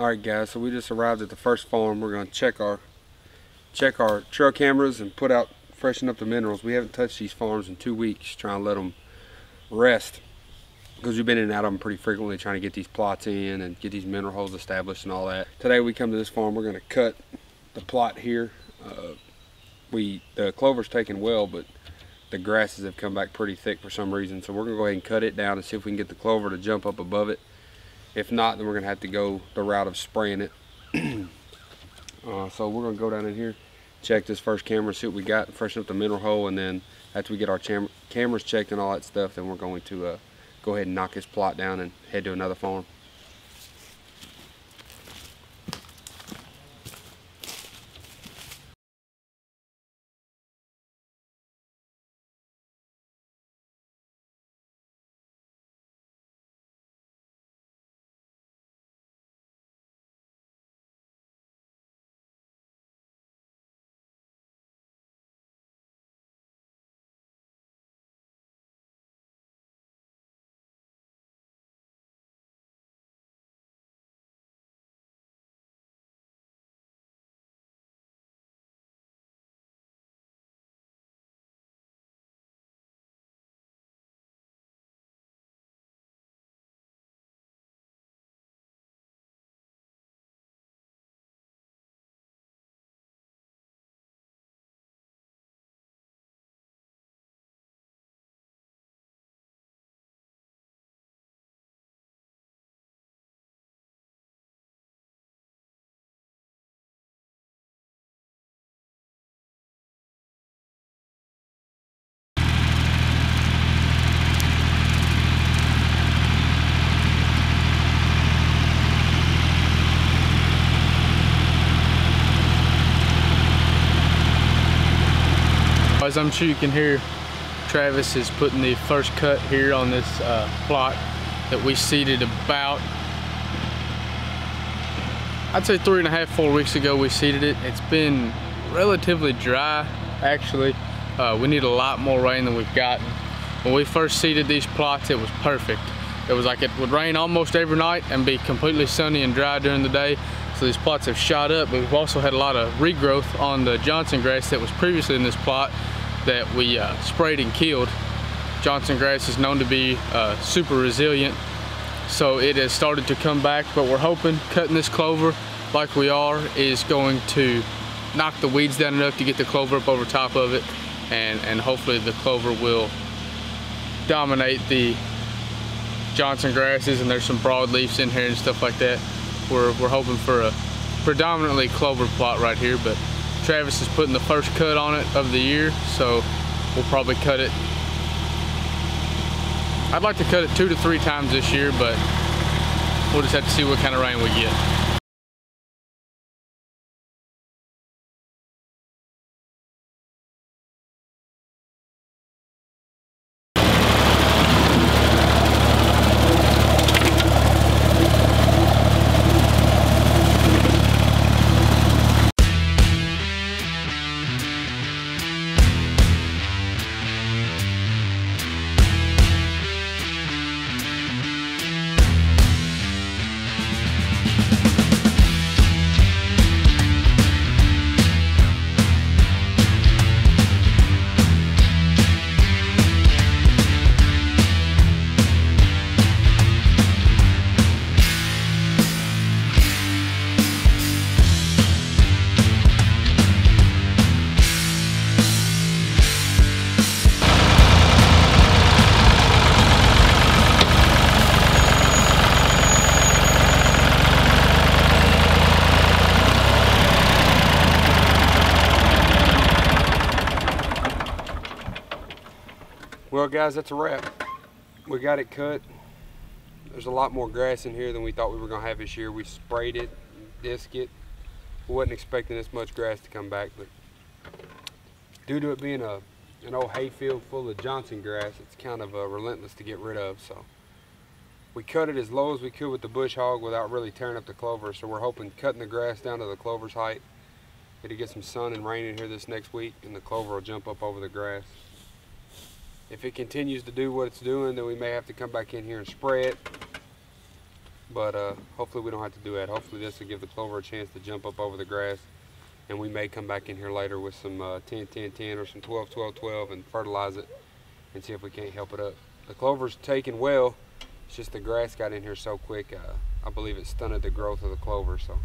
Alright guys, so we just arrived at the first farm. We're going to check our trail cameras and freshen up the minerals. We haven't touched these farms in 2 weeks, trying to let them rest because we've been in and out of them pretty frequently trying to get these plots in and get these mineral holes established and all that. Today we come to this farm. We're going to cut the plot here. The clover's taken well, but the grasses have come back pretty thick for some reason, so we're going to go ahead and cut it down and see if we can get the clover to jump up above it. If not, then we're going to have to go the route of spraying it. So we're going to go down in here, check this first camera, see what we got, freshen up the mineral hole, and then after we get our cameras checked and all that stuff, then we're going to go ahead and knock this plot down and head to another farm. As I'm sure you can hear, Travis is putting the first cut here on this plot that we seeded about, I'd say 3.5, 4 weeks ago we seeded it. It's been relatively dry, actually. We need a lot more rain than we've gotten. When we first seeded these plots, it was perfect. It was like it would rain almost every night and be completely sunny and dry during the day. So these plots have shot up, but we've also had a lot of regrowth on the Johnson grass that was previously in this plot that we sprayed and killed. Johnson grass is known to be super resilient, so it has started to come back, but we're hoping cutting this clover like we are is going to knock the weeds down enough to get the clover up over top of it, and hopefully the clover will dominate the Johnson grasses, and there's some broadleafs in here and stuff like that. We're hoping for a predominantly clover plot right here, but Travis is putting the first cut on it of the year, so we'll probably cut it. I'd like to cut it 2 to 3 times this year, but we'll just have to see what kind of rain we get. Well guys, that's a wrap. We got it cut. There's a lot more grass in here than we thought we were going to have this year. We sprayed it, disked it. We wasn't expecting this much grass to come back, but due to it being an old hayfield full of Johnson grass, it's kind of relentless to get rid of. So we cut it as low as we could with the bush hog without really tearing up the clover. So we're hoping cutting the grass down to the clover's height. It'll get some sun and rain in here this next week, and the clover will jump up over the grass. If it continues to do what it's doing, then we may have to come back in here and spray it. but hopefully we don't have to do that. Hopefully this will give the clover a chance to jump up over the grass, and we may come back in here later with some 10-10-10 or some 12-12-12 and fertilize it and see if we can't help it up. The clover's taken well, it's just the grass got in here so quick, I believe it stunted the growth of the clover. So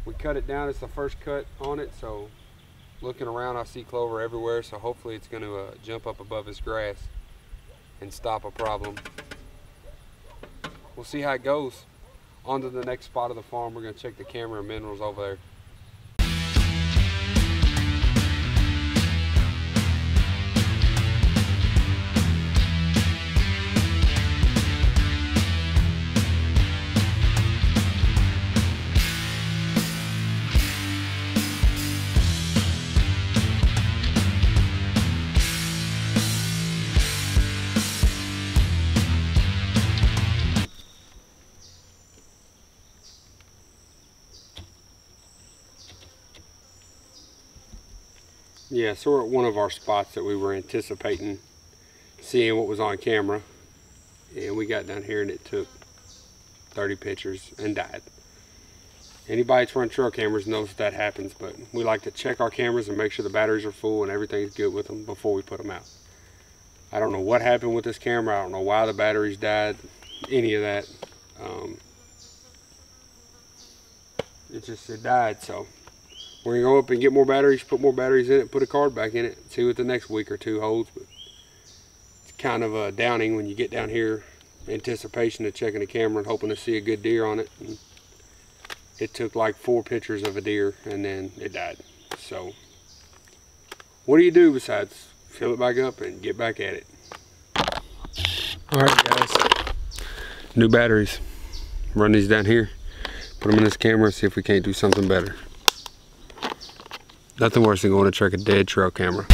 we cut it down. It's the first cut on it, so looking around I see clover everywhere, so hopefully it's going to jump up above this grass and stop a problem. We'll see how it goes. On to the next spot of the farm. We're going to check the camera and minerals over there. Yeah, so we're at one of our spots that we were anticipating seeing what was on camera, and we got down here and it took 30 pictures and died. Anybody that's run trail cameras knows that happens, but we like to check our cameras and make sure the batteries are full and everything's good with them before we put them out. I don't know what happened with this camera. I don't know why the batteries died, any of that. It died, so we're gonna go up and get more batteries, put more batteries in it, put a card back in it, see what the next week or two holds. But it's kind of downing when you get down here, anticipation of checking the camera and hoping to see a good deer on it. And it took like 4 pictures of a deer and then it died. So what do you do besides fill it back up and get back at it? All right, guys, new batteries. Run these down here, put them in this camera, see if we can't do something better. Nothing worse than going to check a dead trail camera.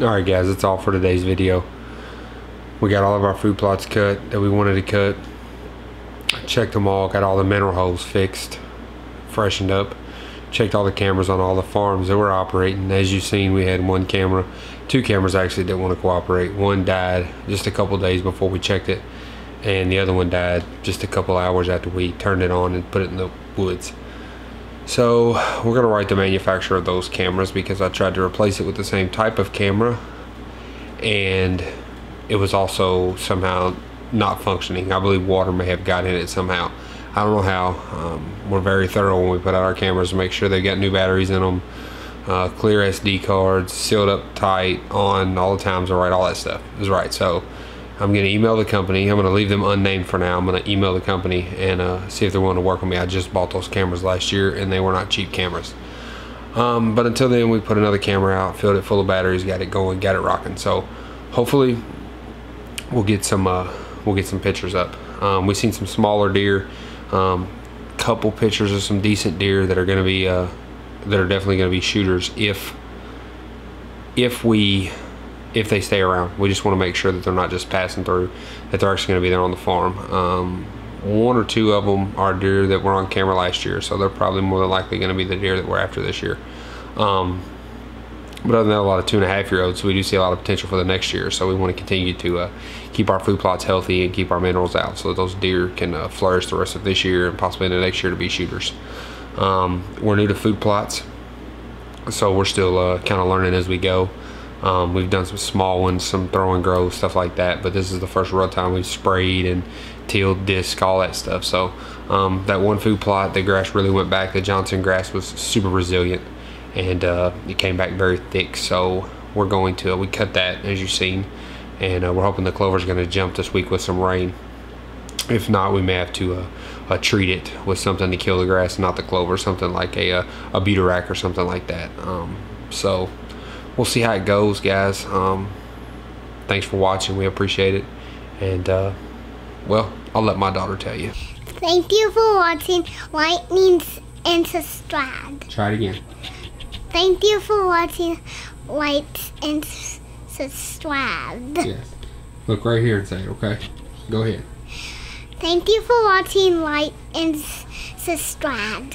Alright guys, that's all for today's video. We got all of our food plots cut that we wanted to cut. Checked them all, got all the mineral holes fixed, freshened up. Checked all the cameras on all the farms that were operating. As you've seen, we had one camera, 2 cameras actually didn't want to cooperate. One died just a couple days before we checked it, and the other one died just a couple hours after we turned it on and put it in the woods. So we're going to write the manufacturer of those cameras because I tried to replace it with the same type of camera and it was also somehow not functioning. I believe water may have gotten in it somehow. I don't know how. We're very thorough when we put out our cameras to make sure they got new batteries in them, clear SD cards, sealed up tight, on, all the times are right, all that stuff is right. So I'm going to email the company. I'm going to leave them unnamed for now. I'm going to email the company and see if they're willing to work with me. I just bought those cameras last year and they were not cheap cameras. But until then, we put another camera out, filled it full of batteries, got it going, got it rocking. So hopefully we'll get some pictures up. We've seen some smaller deer, couple pictures of some decent deer that are going to be that are definitely going to be shooters if they stay around. We just want to make sure that they're not just passing through, that they're actually going to be there on the farm. 1 or 2 of them are deer that were on camera last year, so they're probably more than likely going to be the deer that we're after this year. But other than that, a lot of 2.5-year-olds, so we do see a lot of potential for the next year. So we want to continue to keep our food plots healthy and keep our minerals out so that those deer can flourish the rest of this year and possibly the next year to be shooters. We're new to food plots, so we're still kind of learning as we go. We've done some small ones, some throw and grow, stuff like that, but this is the first real time we've sprayed and tilled, disc, all that stuff. So that one food plot, the grass really went back. The Johnson grass was super resilient and it came back very thick. So we're going to, we cut that as you've seen, and we're hoping the clover's going to jump this week with some rain. If not, we may have to treat it with something to kill the grass, not the clover, something like a beater rack or something like that. So we'll see how it goes, guys. Thanks for watching. We appreciate it. And well, I'll let my daughter tell you. Thank you for watching. Lightning and subscribe. Try it again. Thank you for watching. Like and subscribe. Yes. Look right here and say it, okay? Go ahead. Thank you for watching. Like and subscribe.